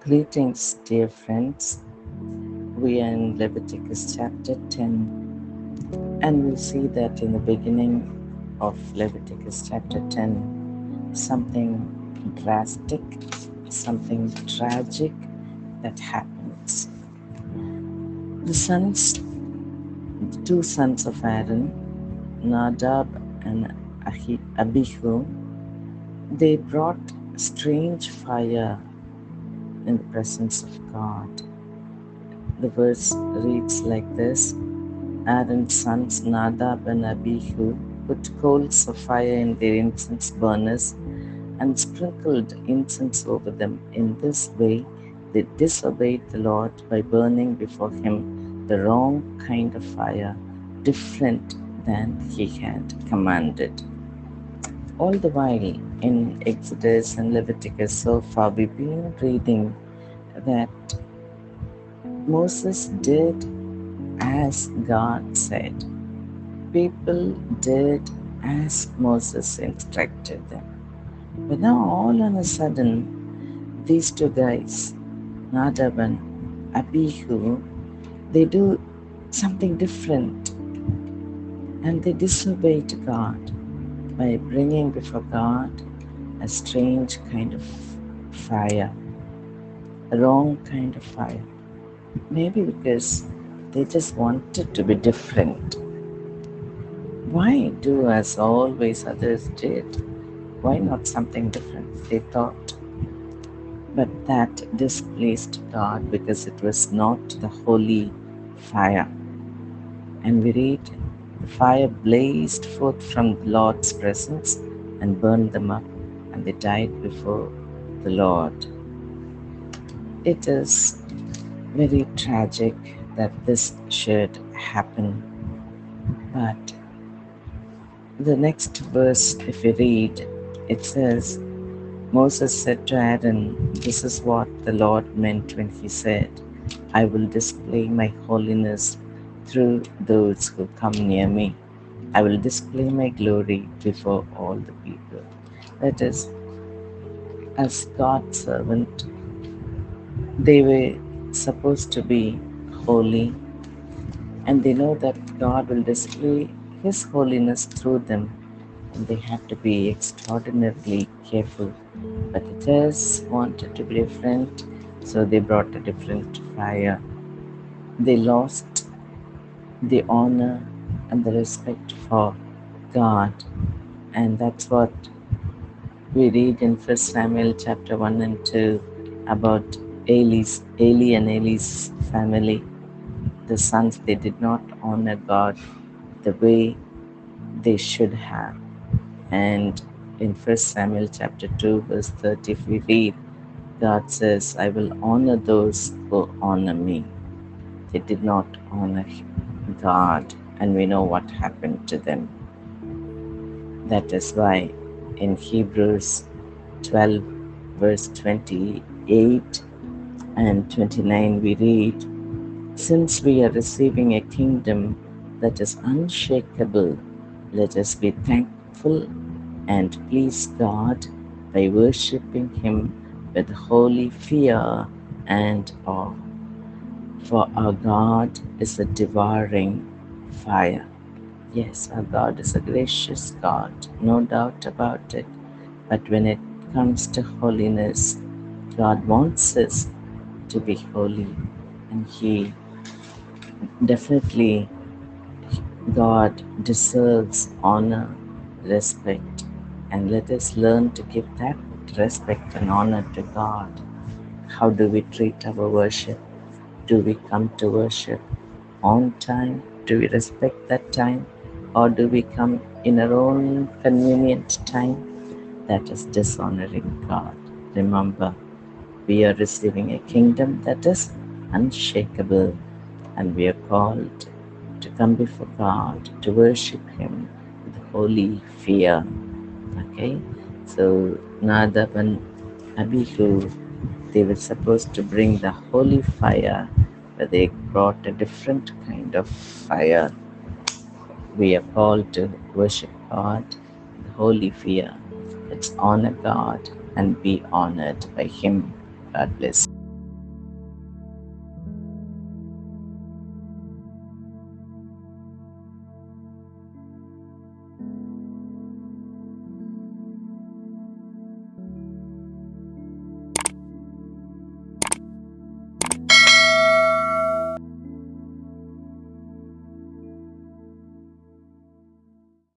Greetings, dear friends. We are in Leviticus chapter 10, and we see that in the beginning of Leviticus chapter 10, something drastic, something tragic that happens. The two sons of Aaron, Nadab and Abihu, they brought strange fire in the presence of God. The verse reads like this: Aaron's sons Nadab and Abihu put coals of fire in their incense burners and sprinkled incense over them. In this way, they disobeyed the Lord by burning before him the wrong kind of fire, different than he had commanded. All the while in Exodus and Leviticus so far, we've been reading that Moses did as God said. People did as Moses instructed them. But now, all on a sudden, these two guys, Nadab and Abihu, they do something different and they disobeyed God by bringing before God a strange kind of fire, a wrong kind of fire. Maybe because they just wanted to be different. Why do as always others did? Why not something different? They thought. But that displeased God because it was not the holy fire. And we read, the fire blazed forth from the Lord's presence and burned them up, and they died before the Lord. It is very tragic that this should happen. But the next verse, if we read, it says, Moses said to Aaron, This is what the Lord meant when he said, I will display my holiness through those who come near me. I will display my glory before all the people. That is, as God's servant, they were supposed to be holy, and they know that God will display His holiness through them, and they have to be extraordinarily careful. But it is wanted to be different, so they brought a different fire. They lost the honor and the respect for God, and that's what we read in 1 Samuel chapter 1 and 2 about Eli and Eli's family. The sons, they did not honor God the way they should have. And in 1 Samuel chapter 2 verse 30, if we read, God says, I will honor those who honor me. They did not honor God, and we know what happened to them. That is why in Hebrews 12 verse 28 and 29 we read, Since we are receiving a kingdom that is unshakable, let us be thankful and please God by worshipping Him with holy fear and awe. For our God is a devouring fire. Yes, our God is a gracious God, no doubt about it. But when it comes to holiness, God wants us to be holy, and He definitely, God deserves honor, respect, and let us learn to give that respect and honor to God. How do we treat our worship? Do we come to worship on time? Do we respect that time? Or do we come in our own convenient time? That is dishonoring God. Remember, we are receiving a kingdom that is unshakable, and we are called to come before God, to worship Him with holy fear. Okay? So, Nadab and Abihu, they were supposed to bring the holy fire, but they brought a different kind of fire. We are called to worship God with holy fear. Let's honor God and be honored by Him. God bless.